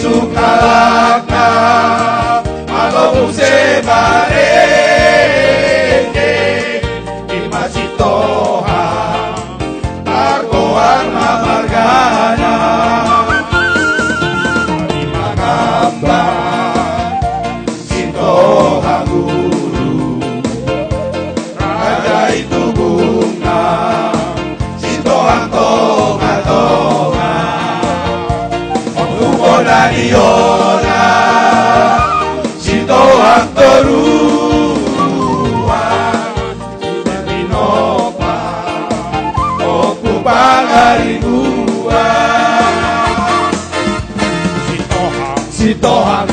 sukalaka magobong se barenge imasitoha arkoan mamargana imagamba sintoha guru raja itu bunga sintoha tonga-tonga Diona sintoha torua sudah dinopa oku pangaribua sintoha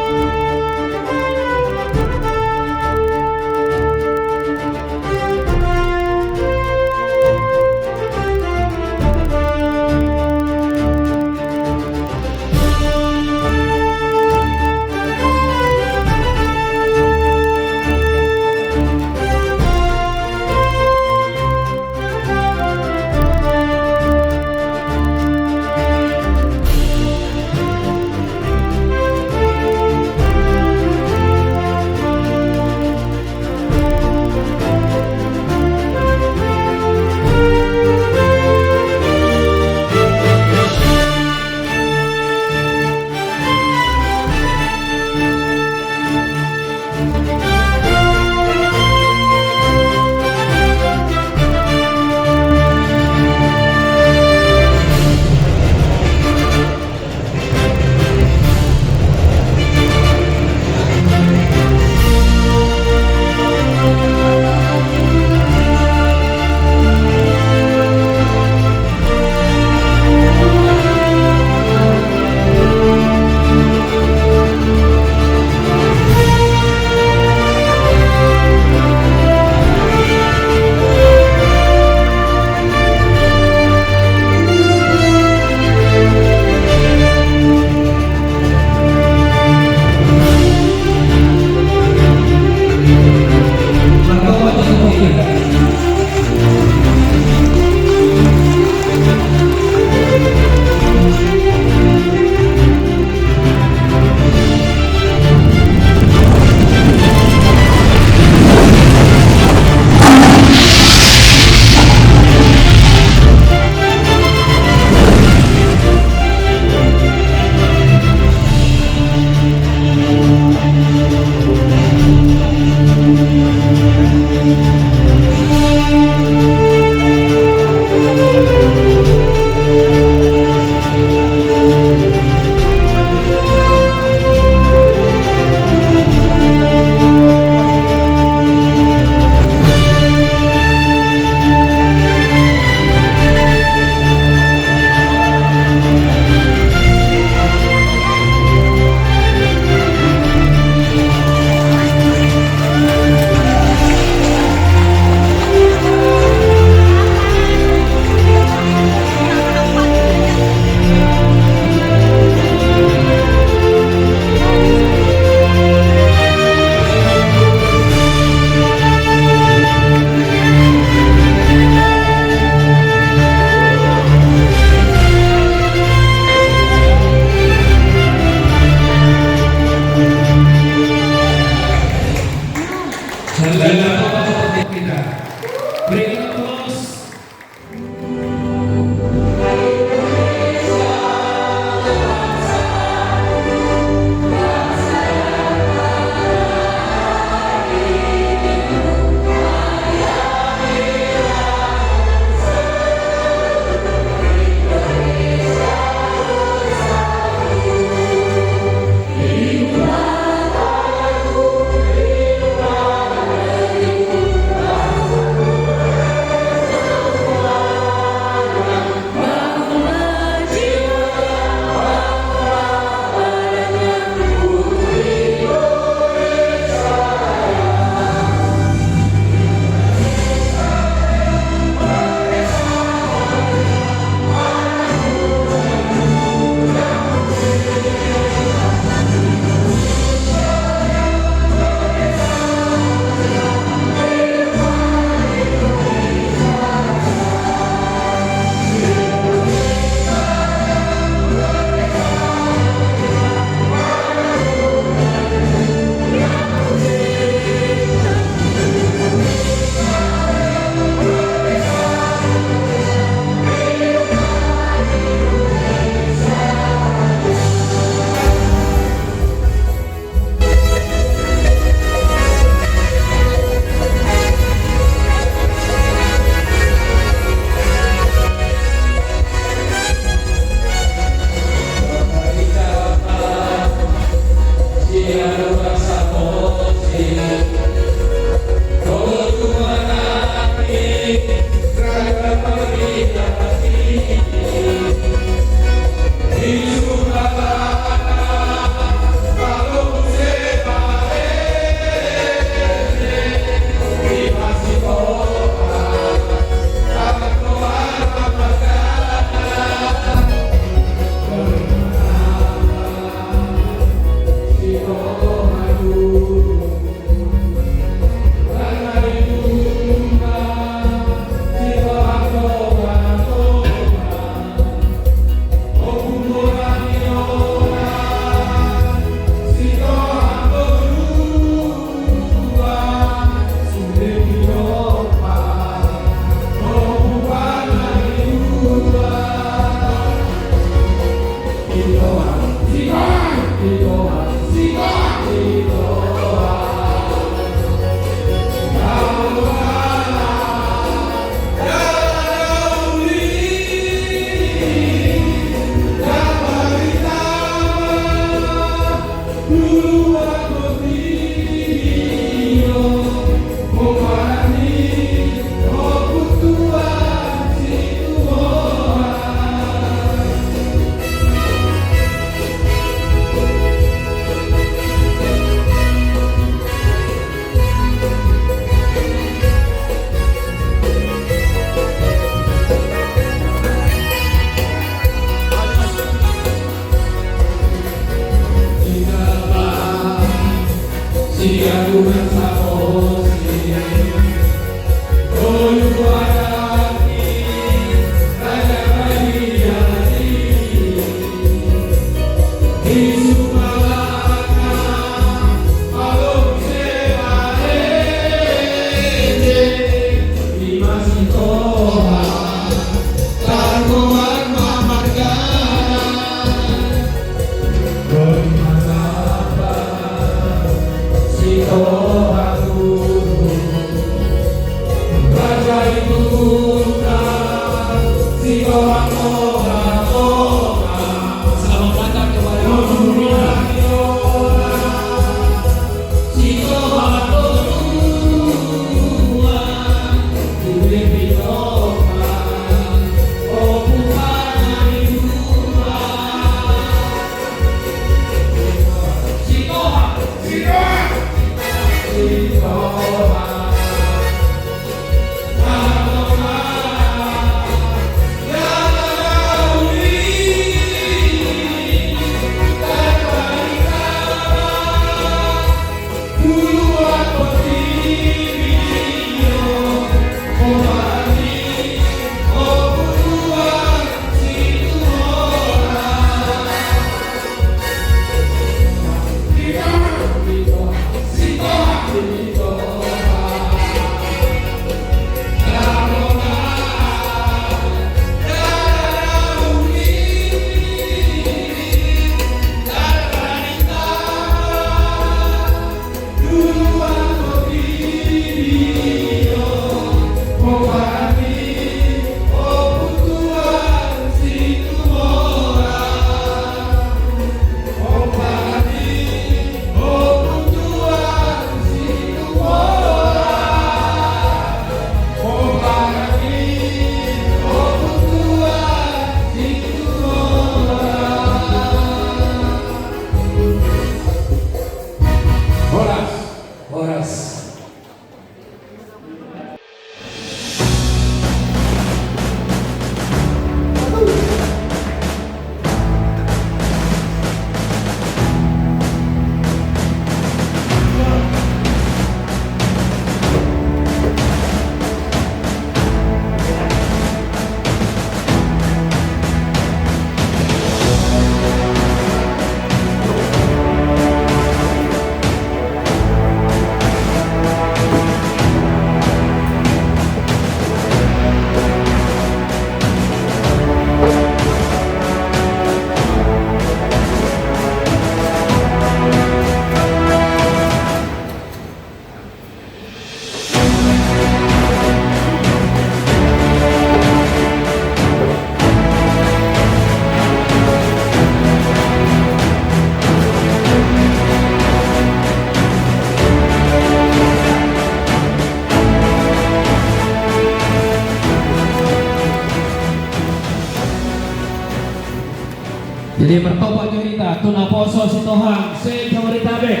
Jadi mertoba cerita tuna poso sitohang se Jabodetabek.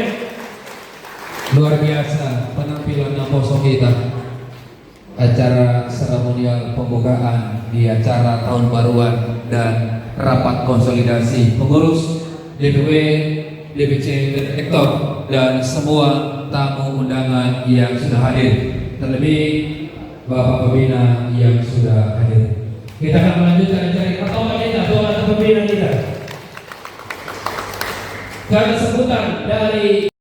Luar biasa penampilan Naposo kita. Acara seremonial pembukaan di acara tahun baruan dan rapat konsolidasi pengurus DPW, DPC, Rektor dan semua tamu undangan yang sudah hadir. Terlebih Bapak Pembina yang sudah hadir. Kita akan melanjutkan acara pertama kita, Bapak Pembina kita. Dan sebutan dari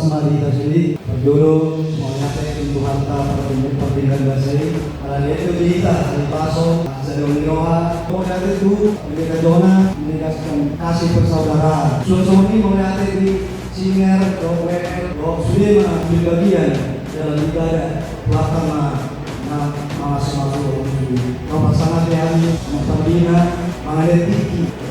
Mari tasili berjuru mengatai untuk harta perbincangan basai ala itu kita di paso sedang diroha mengatai itu mereka dona mereka kasih persaudaraan suatu ini mengatai di singer doel sudah di bagian dalam ibadah pelaksana masuk nomor sangat yang membina mengatai tinggi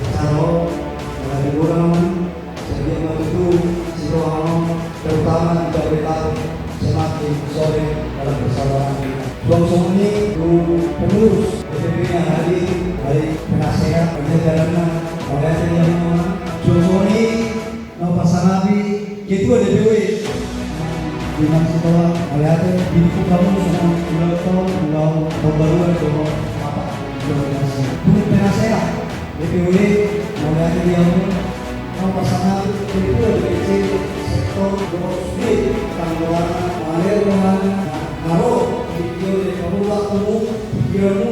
Suang ini pengurus DPP yang hadir, baik penasehat, penjajarannya, oleh yang mana. Suang ini pasanabi, ketua DPW. Di sekolah, oleh di kamu semua pulau pembaruan atau apa? Untuk penasehat DPW, oleh yang pasangan ketua DPC sektor Bosni, tanggungan Malaysia, Naro, video dari kamu pikiranmu,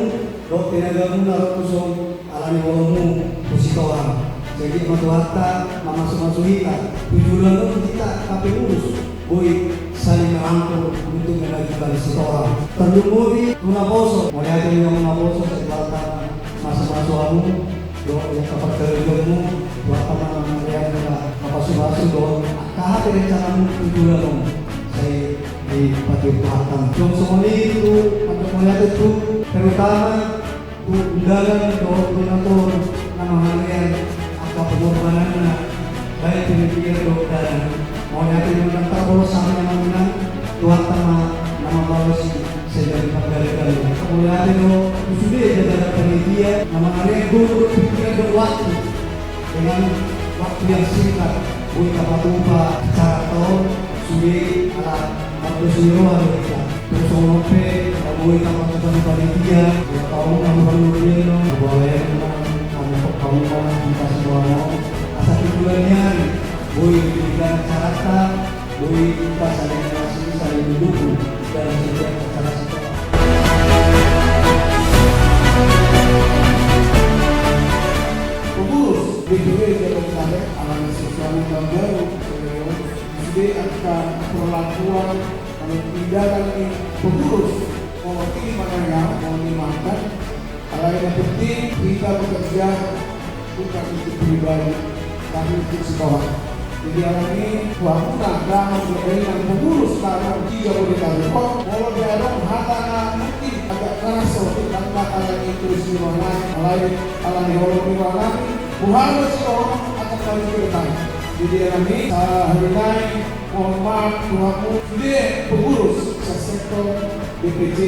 dok tenagamu naruh kusung alami walamu pusitoan. Jadi matuharta, masuk kita, tujuan kita tapi urus, boy saling merangkul untuk mengajukan seseorang. Terlumuri guna boso, mulai ada yang guna boso setelah masa-masa kamu, dok yang kapan kerjamu, buat teman-teman yang masuk dok, kahat rencanamu tujuanmu. Saya di Patimahatan. Jom semua itu, untuk melihat itu, terutama undangan donatur nama harian apa pengorbanannya, baik demikian dan mau lihat itu tentang bolos sama yang menang, Tuhan nama bolos sejak dipagarikan. Kemudian itu sudah jaga panitia nama harian guru pikiran berwaktu dengan waktu yang singkat, buat apa tupa cara tahun sudah ala Bersuruh kita, terus ngope, kamu kita masukkan panitia, kamu kamu boleh kamu kita semua asal tujuannya, boleh diberikan carata, boleh kita saling kasih, saling mendukung dalam setiap acara sekolah. Pengurus DPW Jabodetabek alami sesuatu yang baru, sudah akan perlakuan tindakan ini pengurus mewakili mana yang dimakan. Hal yang penting kita bekerja bukan untuk pribadi tapi untuk sekolah. Jadi hari ini bangunan dan memberikan pengurus sekarang di Jabodetabek. Kalau diadong hatana mungkin agak keras karena ada itu istimewa lain alam di mana bukan sekolah akan kali kita. Jadi hari ini mohon maaf Tuhanku sudah pengurus sektor DPC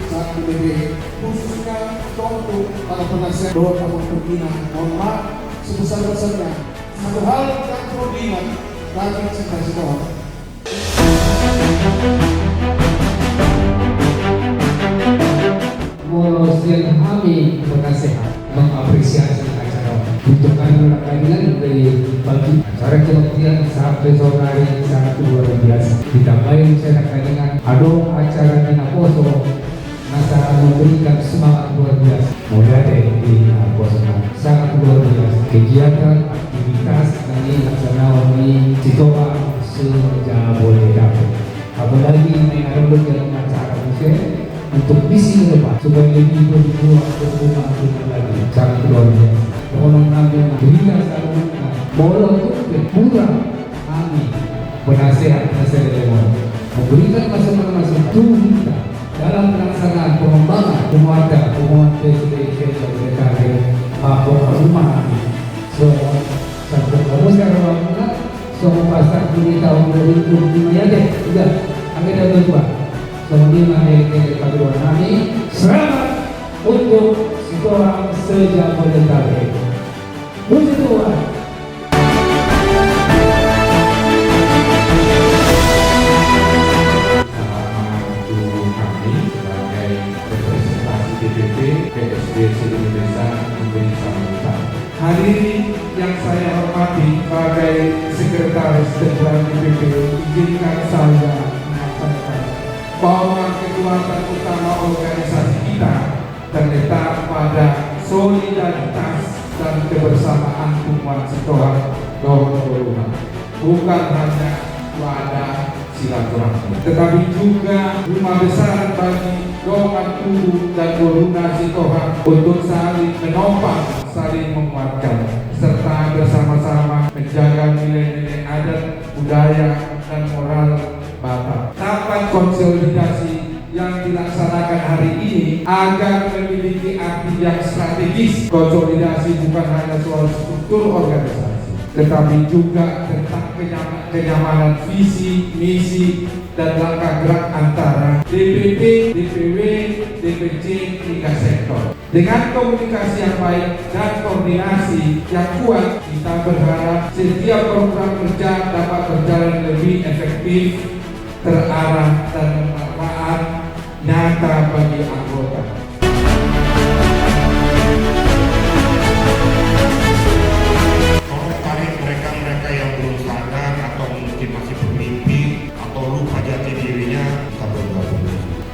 satu DPW khususnya untuk para penasihat doa kamu pembina. Mohon maaf sebesar-besarnya satu hal yang perlu diingat bagi kita semua. Sekian kami penasehat mengapresiasi acara untuk keadilan dari bagi acara kebaktian sampai sore hari sangat luar biasa. Ditambahin saya dengan adong acara di Naposo masyarakat memberikan semangat luar biasa. Mulai dari Naposo sangat luar biasa. Kegiatan aktivitas yang dilaksanakan di Sitoa se-Jabodetabek. Apalagi mengaruh dalam acara musik untuk misi depan supaya lebih berguna lagi sangat luar biasa. Tolong kami berikan saluran bolong murah kami penasehat dewan memberikan masing-masing kita dalam pelaksanaan pengembangan penguatan PSBB Jabodetabek bahwa rumah kami satu perusahaan bangunan semua pasar di tahun 2025 ya deh sudah kami dah berdua. Kemudian dari paduan kami selamat untuk sekolah se-Jabodetabek. Puji Tuhan. Kami sebagai representasi DPP PSD seluruh desa Indonesia Utara. Hadirin yang saya hormati sebagai sekretaris Dewan DPP, izinkan saya menyampaikan bahwa kekuatan utama organisasi kita terletak pada solidaritas dan kebersamaan umat sekolah Doa, bukan hanya wadah silaturahmi, tetapi juga rumah besar bagi doa tubuh dan koordinasi Tuhan untuk saling menopang, saling menguatkan, serta bersama-sama menjaga nilai-nilai adat, budaya, dan moral Batak. Tahapan konsolidasi yang dilaksanakan hari ini agar memiliki arti yang strategis. Konsolidasi bukan hanya soal struktur organisasi, tetapi juga tentang kenyamanan visi, misi, dan langkah gerak antara DPP, DPW, DPC 3 sektor. Dengan komunikasi yang baik dan koordinasi yang kuat, kita berharap setiap program kerja dapat berjalan lebih efektif, terarah dan bermanfaat nyata bagi anggota. Tolong tarik mereka yang belum sadar atau mungkin masih bermimpi atau lupa jati dirinya, kita bergabung.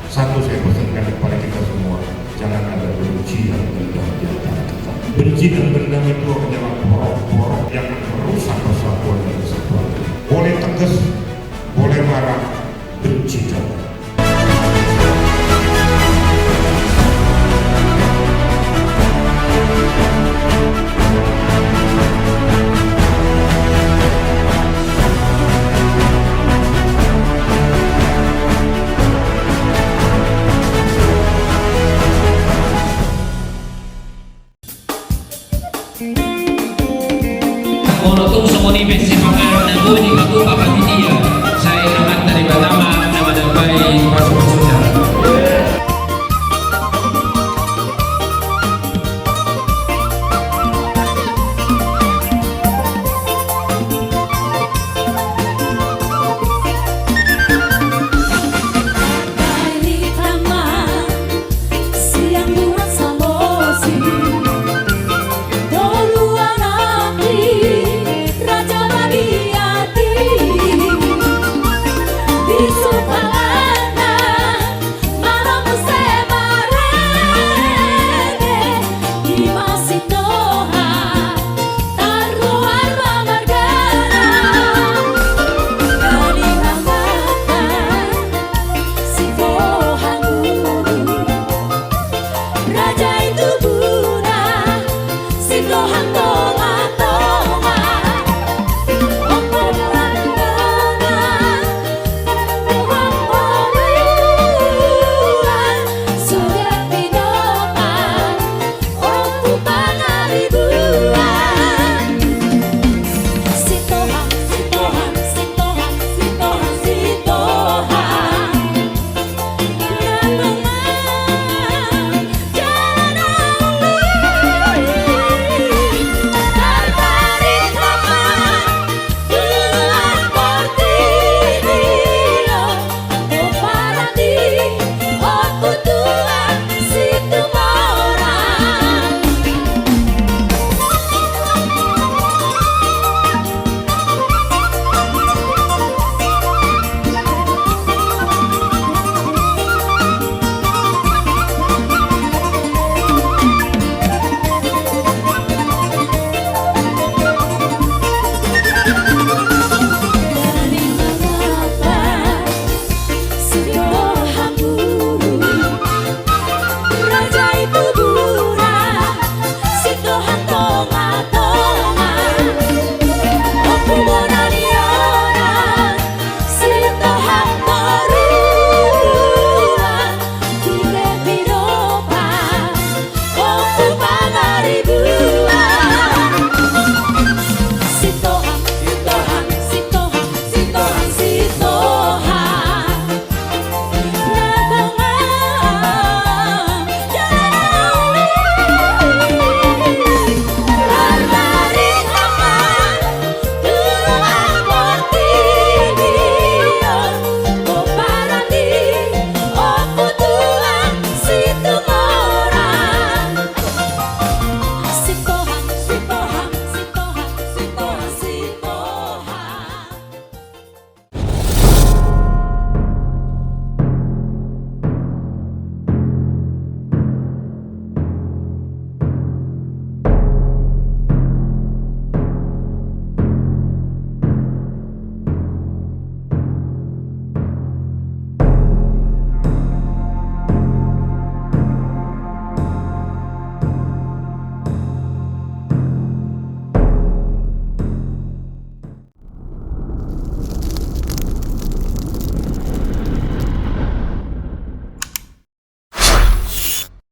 Satu saya pesankan kepada kita semua, jangan ada benci dan dendam di antara kita. Benci dan dendam itu adalah porok-porok yang merusak persatuan dan kesatuan. Boleh tegas, boleh marah,